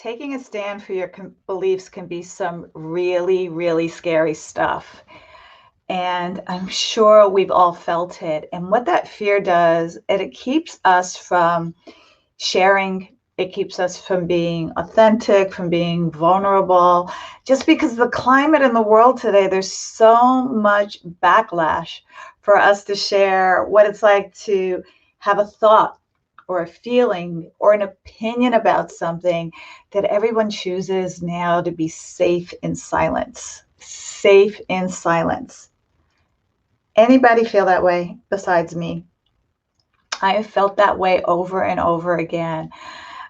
taking a stand for your beliefs can be some really, really scary stuff. And I'm sure we've all felt it. And what that fear does, it keeps us from sharing. It keeps us from being authentic, from being vulnerable, just because the climate in the world today, there's so much backlash for us to share what it's like to have a thought or a feeling or an opinion about something, that everyone chooses now to be safe in silence. Safe in silence. Anybody feel that way besides me? I have felt that way over and over again.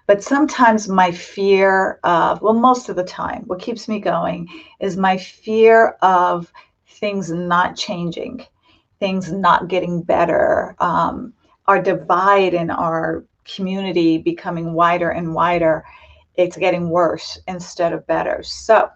But sometimes my fear of, well, most of the time, what keeps me going is my fear of things not changing, things not getting better, our divide in our community becoming wider and wider. It's getting worse instead of better. So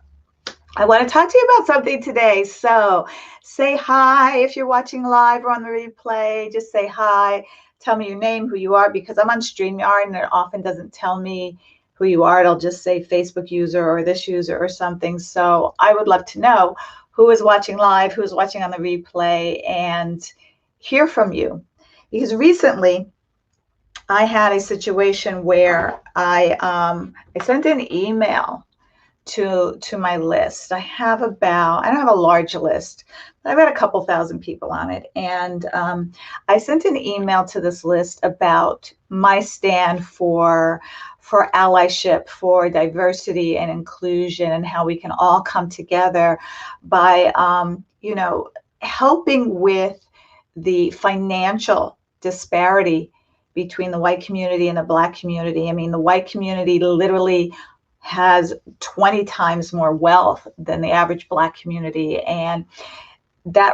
I want to talk to you about something today. So say hi if you're watching live or on the replay. Just say hi. Tell me your name, who you are, because I'm on StreamYard and it often doesn't tell me who you are. It'll just say Facebook user or this user or something. So I would love to know who is watching live, who is watching on the replay, and hear from you. Because recently I had a situation where I sent an email to my list. I don't have a large list, but I've got a couple thousand people on it. And I sent an email to this list about my stand for allyship, for diversity and inclusion, and how we can all come together by, helping with the financial disparity between the white community and the Black community. I mean, the white community literally has 20 times more wealth than the average Black community, and that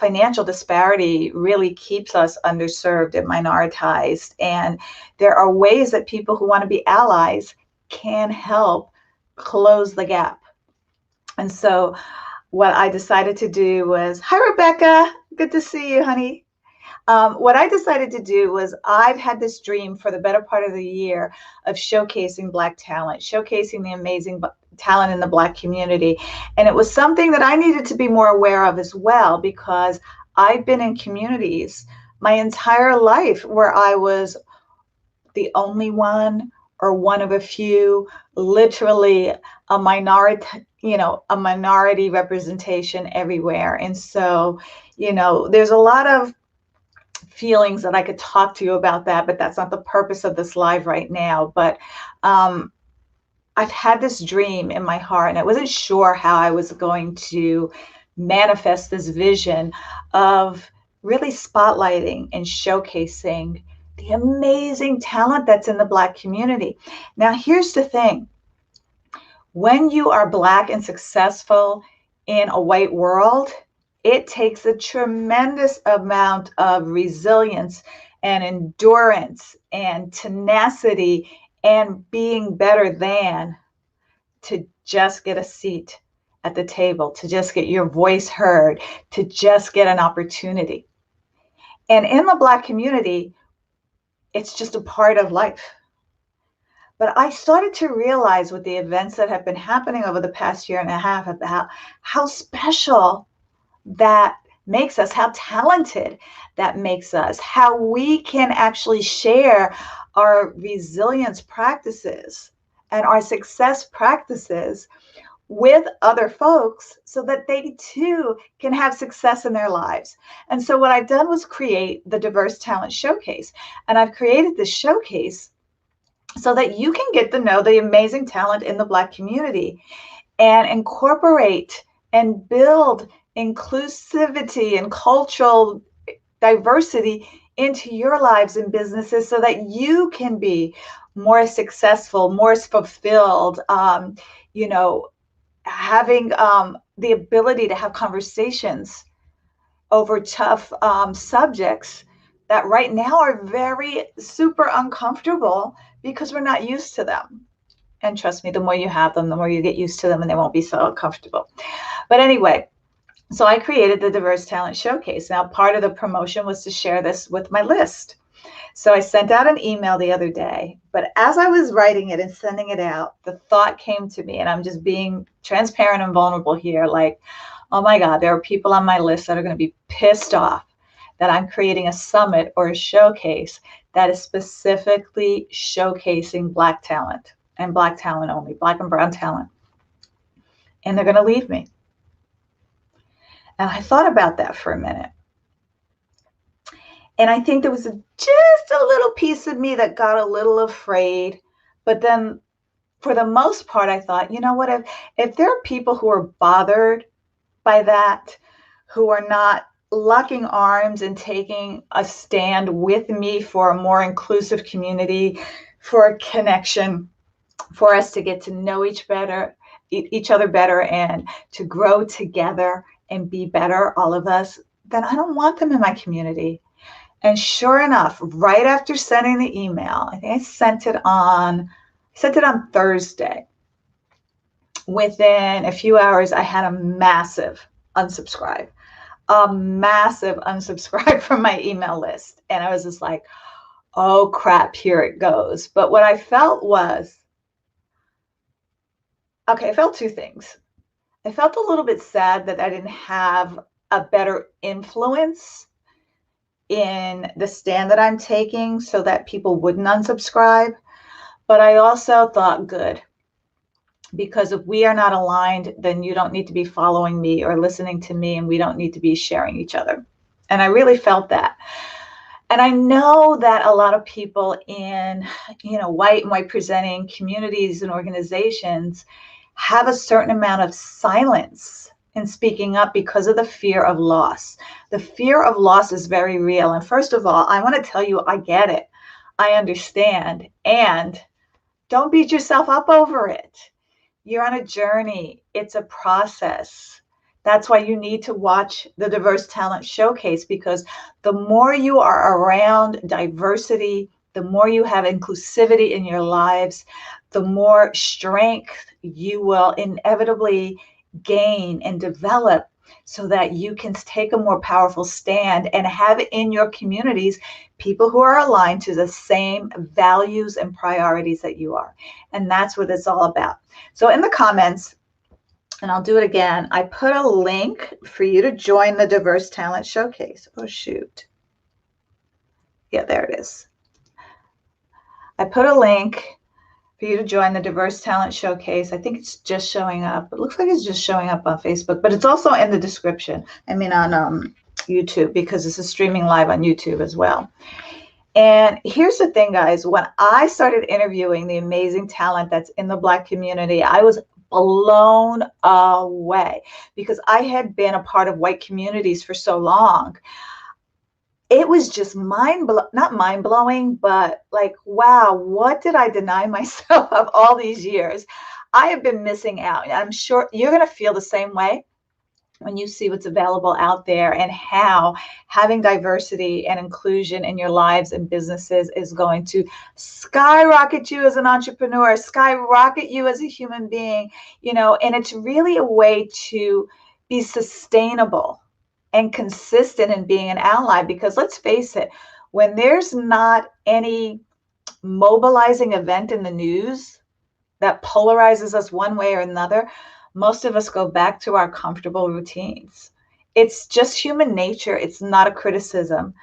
financial disparity really keeps us underserved and minoritized. And there are ways that people who want to be allies can help close the gap. And so what I decided to do was, hi Rebecca, good to see you, honey. What I decided to do was, I've had this dream for the better part of the year of showcasing Black talent, showcasing the amazing talent in the Black community. And it was something that I needed to be more aware of as well, because I've been in communities my entire life where I was the only one or one of a few, literally a minority representation everywhere. And so, there's a lot of feelings that I could talk to you about that, but that's not the purpose of this live right now. But I've had this dream in my heart, and I wasn't sure how I was going to manifest this vision of really spotlighting and showcasing the amazing talent that's in the Black community. Now, here's the thing. When you are Black and successful in a white world, it takes a tremendous amount of resilience and endurance and tenacity and being better than to just get a seat at the table, to just get your voice heard, to just get an opportunity. And in the Black community, it's just a part of life. But I started to realize with the events that have been happening over the past year and a half about how special that makes us, how talented that makes us, how we can actually share our resilience practices and our success practices with other folks so that they too can have success in their lives. And so what I've done was create the Diverse Talent Showcase. And I've created this showcase so that you can get to know the amazing talent in the Black community and incorporate and build inclusivity and cultural diversity into your lives and businesses so that you can be more successful, more fulfilled, having the ability to have conversations over tough subjects that right now are very super uncomfortable because we're not used to them. And trust me, the more you have them, the more you get used to them, and they won't be so uncomfortable. But anyway, so I created the Diverse Talent Showcase. Now, part of the promotion was to share this with my list. So I sent out an email the other day, but as I was writing it and sending it out, the thought came to me, and I'm just being transparent and vulnerable here, like, oh my God, there are people on my list that are going to be pissed off that I'm creating a summit or a showcase that is specifically showcasing Black talent and Black talent only, Black and brown talent. And they're going to leave me. And I thought about that for a minute. And I think there was just a little piece of me that got a little afraid. But then for the most part, I thought, you know what, if there are people who are bothered by that, who are not locking arms and taking a stand with me for a more inclusive community, for a connection, for us to get to know each other better and to grow together and be better, all of us, then I don't want them in my community. And sure enough, right after sending the email, I think I sent it on Thursday. Within a few hours, I had a massive unsubscribe from my email list. And I was just like, oh crap, here it goes. But what I felt was, okay, I felt two things. I felt a little bit sad that I didn't have a better influence in the stand that I'm taking so that people wouldn't unsubscribe. But I also thought, good, because if we are not aligned, then you don't need to be following me or listening to me, and we don't need to be sharing each other. And I really felt that. And I know that a lot of people in, white and white presenting communities and organizations have a certain amount of silence in speaking up because of the fear of loss. The fear of loss is very real. And first of all, I want to tell you, I get it. I understand. And don't beat yourself up over it. You're on a journey. It's a process. That's why you need to watch the Diverse Talent Showcase, because the more you are around diversity, the more you have inclusivity in your lives, the more strength you will inevitably gain and develop so that you can take a more powerful stand and have in your communities people who are aligned to the same values and priorities that you are. And that's what it's all about. So in the comments, and I'll do it again, I put a link for you to join the Diverse Talent Showcase. Oh, shoot. Yeah, there it is. I put a link for you to join the Diverse Talent Showcase. I think it's just showing up. It looks like it's just showing up on Facebook, but it's also in the description. I mean, on YouTube, because this is streaming live on YouTube as well. And here's the thing, guys. When I started interviewing the amazing talent that's in the Black community, I was blown away because I had been a part of white communities for so long. It was just not mind-blowing, but like, wow, what did I deny myself of all these years? I have been missing out. I'm sure you're going to feel the same way when you see what's available out there and how having diversity and inclusion in your lives and businesses is going to skyrocket you as an entrepreneur, skyrocket you as a human being, and it's really a way to be sustainable and consistent in being an ally. Because let's face it, when there's not any mobilizing event in the news that polarizes us one way or another, most of us go back to our comfortable routines. It's just human nature. It's not a criticism.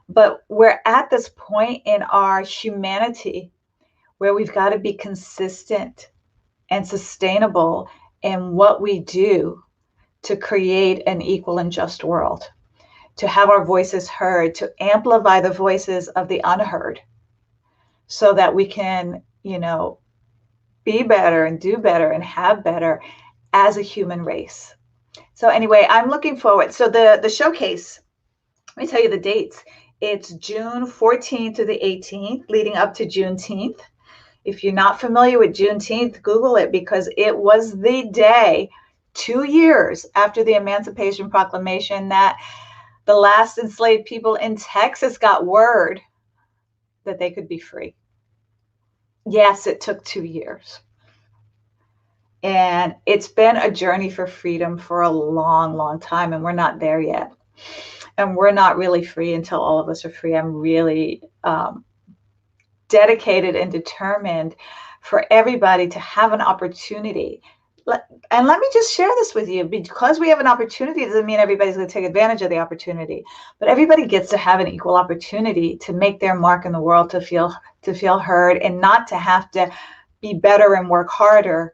But we're at this point in our humanity where we've got to be consistent and sustainable in what we do to create an equal and just world, to have our voices heard, to amplify the voices of the unheard so that we can, be better and do better and have better as a human race. So anyway, I'm looking forward. So the showcase, let me tell you the dates. It's June 14th to the 18th, leading up to Juneteenth. If you're not familiar with Juneteenth, Google it, because it was the day 2 years after the Emancipation Proclamation that the last enslaved people in Texas got word that they could be free. Yes, it took 2 years. And it's been a journey for freedom for a long, long time, and we're not there yet. And we're not really free until all of us are free. I'm really dedicated and determined for everybody to have an opportunity. And let me just share this with you. Because we have an opportunity doesn't mean everybody's going to take advantage of the opportunity, but everybody gets to have an equal opportunity to make their mark in the world, to feel heard, and not to have to be better and work harder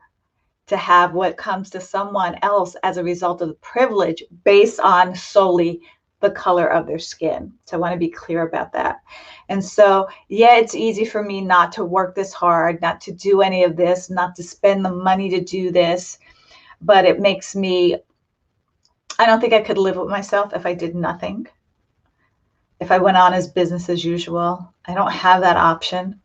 to have what comes to someone else as a result of the privilege based on solely the color of their skin. So I want to be clear about that. And so, yeah, it's easy for me not to work this hard, not to do any of this, not to spend the money to do this. But it makes me, I don't think I could live with myself if I did nothing. If I went on as business as usual, I don't have that option.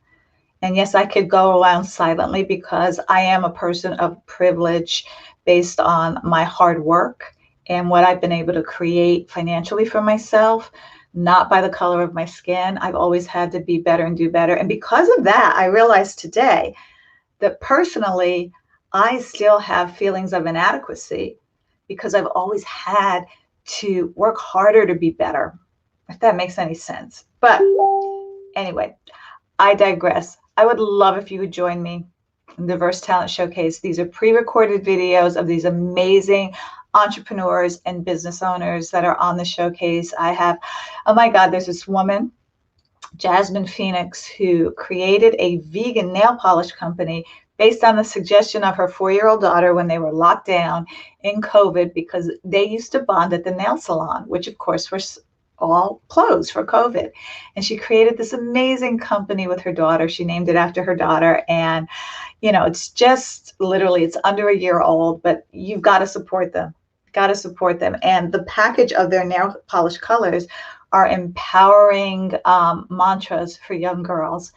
And yes, I could go around silently because I am a person of privilege based on my hard work and what I've been able to create financially for myself, not by the color of my skin. I've always had to be better and do better. And because of that, I realized today that personally, I still have feelings of inadequacy because I've always had to work harder to be better, if that makes any sense. But anyway, I digress. I would love if you would join me in Diverse Talent Showcase. These are pre-recorded videos of these amazing entrepreneurs and business owners that are on the showcase. I have, oh my God, there's this woman, Jasmine Phoenix, who created a vegan nail polish company based on the suggestion of her 4-year-old daughter when they were locked down in COVID, because they used to bond at the nail salon, which of course was all closed for COVID. And she created this amazing company with her daughter. She named it after her daughter. And, it's just literally, it's under a year old, but you've got to support them. Got to support them. And the package of their nail polish colors are empowering mantras for young girls.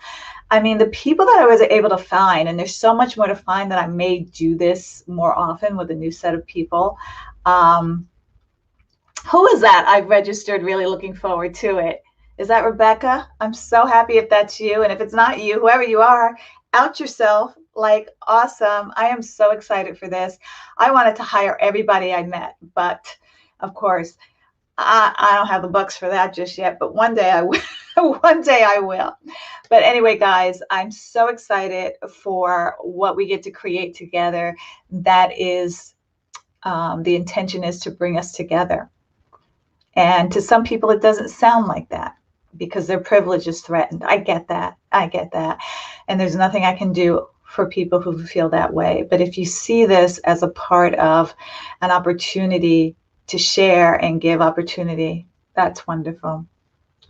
I mean, the people that I was able to find, and there's so much more to find, that I may do this more often with a new set of people. Who is that? I've registered, really looking forward to it. Is that Rebecca? I'm so happy if that's you. And if it's not you, whoever you are, out yourself. Like, awesome. I am so excited for this. I wanted to hire everybody I met, but of course, I don't have the bucks for that just yet, but one day I will. One day I will. But anyway, guys, I'm so excited for what we get to create together. That is, the intention is to bring us together. And to some people, it doesn't sound like that because their privilege is threatened. I get that. I get that. And there's nothing I can do for people who feel that way. But if you see this as a part of an opportunity to share and give opportunity, that's wonderful.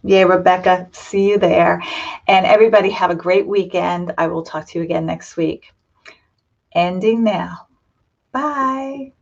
Yay, Rebecca. See you there. And everybody have a great weekend. I will talk to you again next week. Ending now. Bye.